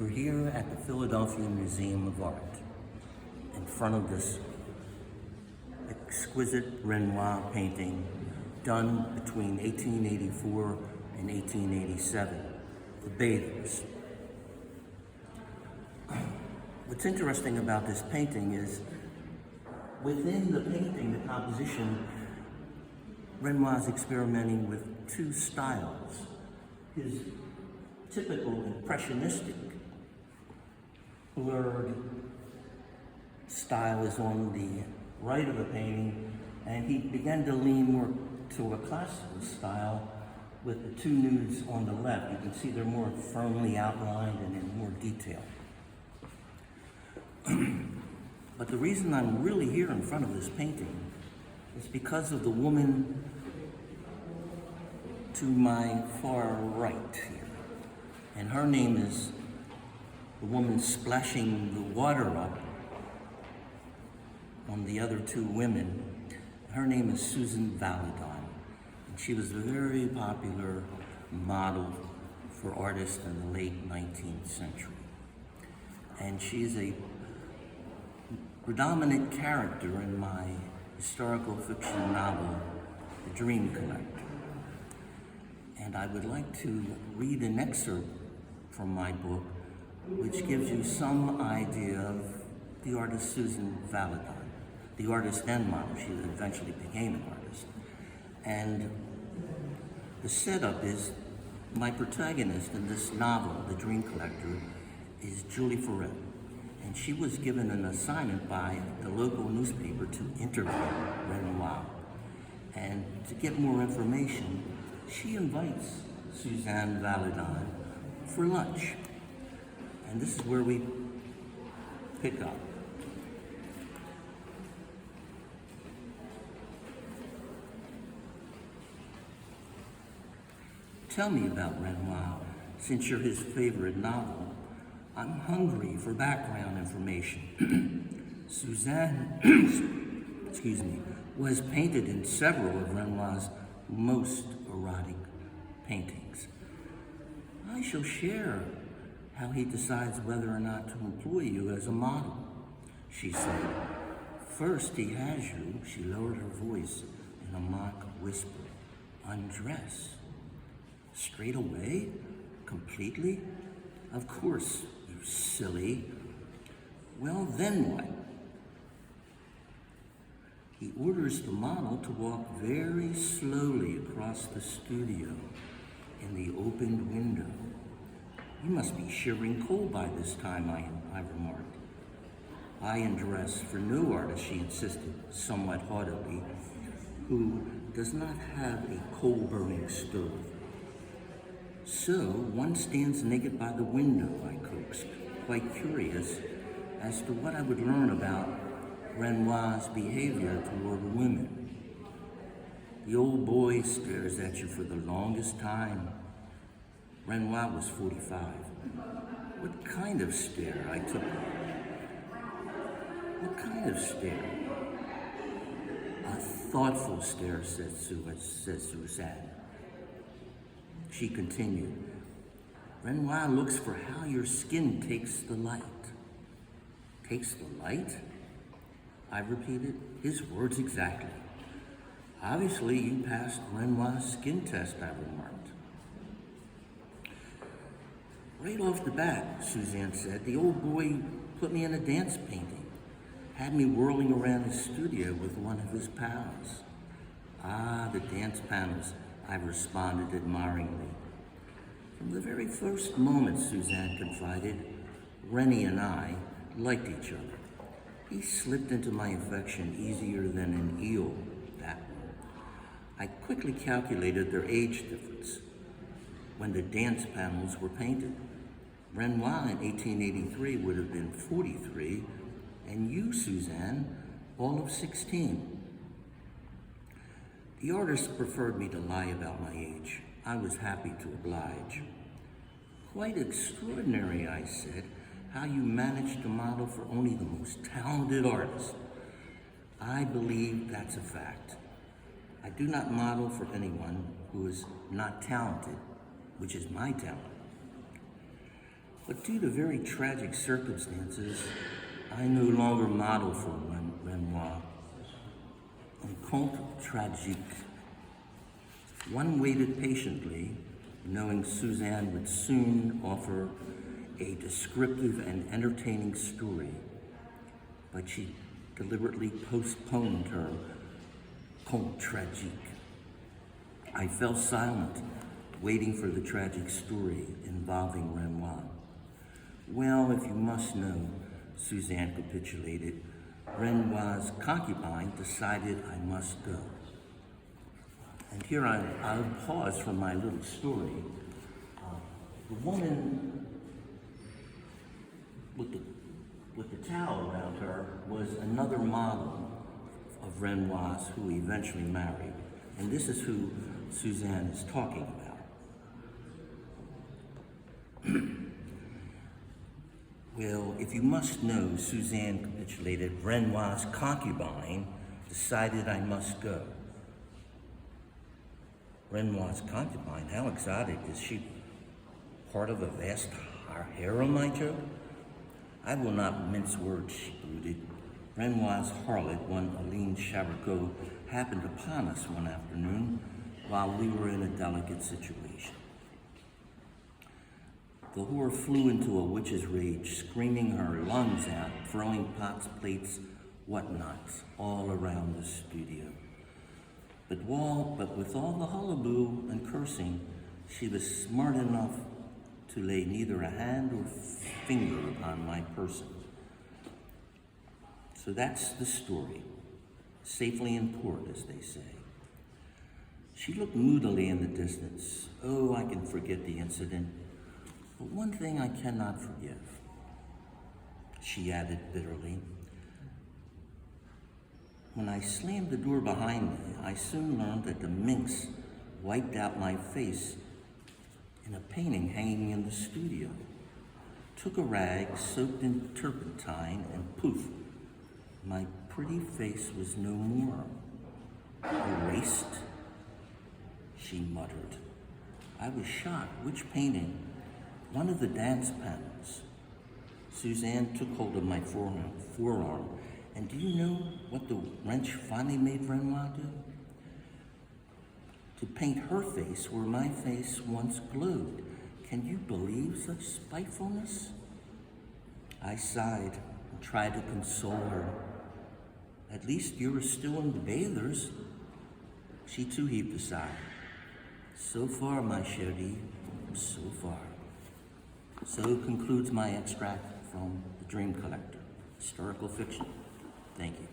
We're here at the Philadelphia Museum of Art in front of this exquisite Renoir painting done between 1884 and 1887, The Bathers. What's interesting about this painting is within the painting, the composition, Renoir's experimenting with two styles. His typical impressionistic blurred style is on the right of the painting, and he began to lean more to a classical style with the two nudes on the left. You can see they're more firmly outlined and in more detail. But the reason I'm really here in front of this painting is because of the woman to my far right here. And her name is the woman splashing the water up on the other two women. Her name is Suzanne Valadon. And she was a very popular model for artists in the late 19th century. And she's a predominant character in my historical fiction novel, The Dream Collector. And I would like to read an excerpt from my book, which gives you some idea of the artist Suzanne Valadon, the artist and model. She eventually became an artist. And the setup is my protagonist in this novel, The Dream Collector, is Julie Farrell. And she was given an assignment by the local newspaper to interview Renoir. And to get more information, she invites Suzanne Valadon for lunch. And this is where we pick up. Tell me about Renoir, since you're his favorite novel. I'm hungry for background information. Suzanne, excuse me, was painted in several of Renoir's most erotic paintings. I shall share how he decides whether or not to employ you as a model, she said. First he has you, she lowered her voice in a mock whisper, undress. Straight away? Completely? Of course, you silly. Well, then what? He orders the model to walk very slowly across the studio in the opened window. You must be shivering cold by this time, I remarked. I undress for no artist, she insisted, somewhat haughtily, who does not have a coal-burning stove. So one stands naked by the window, I coaxed, quite curious as to what I would learn about Renoir's behavior toward women. The old boy stares at you for the longest time. Renoir was 45. What kind of stare? I took her. What kind of stare? A thoughtful stare, said Suzanne. She continued, Renoir looks for how your skin takes the light. Takes the light? I repeated, his words exactly. Obviously, you passed Renoir's skin test, I remarked. Right off the bat, Suzanne said, the old boy put me in a dance painting, had me whirling around his studio with one of his pals. Ah, the dance panels, I responded admiringly. From the very first moment, Suzanne confided, Rennie and I liked each other. He slipped into my affection easier than an eel, that one. I quickly calculated their age difference when the dance panels were painted. Renoir in 1883 would have been 43, and you, Suzanne, all of 16. The artist preferred me to lie about my age. I was happy to oblige. Quite extraordinary, I said, how you managed to model for only the most talented artists. I believe that's a fact. I do not model for anyone who is not talented, which is my talent. But due to very tragic circumstances, I no longer model for Renoir. En conte tragique. One waited patiently, knowing Suzanne would soon offer a descriptive and entertaining story, but she deliberately postponed her conte tragique. I fell silent, waiting for the tragic story involving Renoir. Well, if you must know, Suzanne capitulated, Renoir's concubine decided I must go. And here I'll pause for my little story. The woman with the towel around her was another model of Renoir's who he eventually married. And this is who Suzanne is talking about. Well, if you must know, Suzanne capitulated, Renoir's concubine decided I must go. Renoir's concubine, how exotic. Is she part of a vast harem, I joke? I will not mince words, she brooded. Renoir's harlot, one Aline Charigot, happened upon us one afternoon while we were in a delicate situation. The whore flew into a witch's rage, screaming her lungs out, throwing pots, plates, whatnots all around the studio. But with all the hullabaloo and cursing, she was smart enough to lay neither a hand or finger upon my person. So that's the story, safely in port, as they say. She looked moodily in the distance. Oh, I can forget the incident, but one thing I cannot forgive, she added bitterly. When I slammed the door behind me, I soon learned that the minx wiped out my face in a painting hanging in the studio, took a rag soaked in turpentine, and poof, my pretty face was no more. Erased, she muttered. I was shocked. Which painting? One of the dance panels. Suzanne took hold of my forearm, and do you know what the wrench finally made Renoir do? To paint her face where my face once glowed. Can you believe such spitefulness? I sighed and tried to console her. At least you're still in the bathers. She too heaved a sigh. So far, my chérie, so far. So concludes my extract from The Dream Collector, historical fiction. Thank you.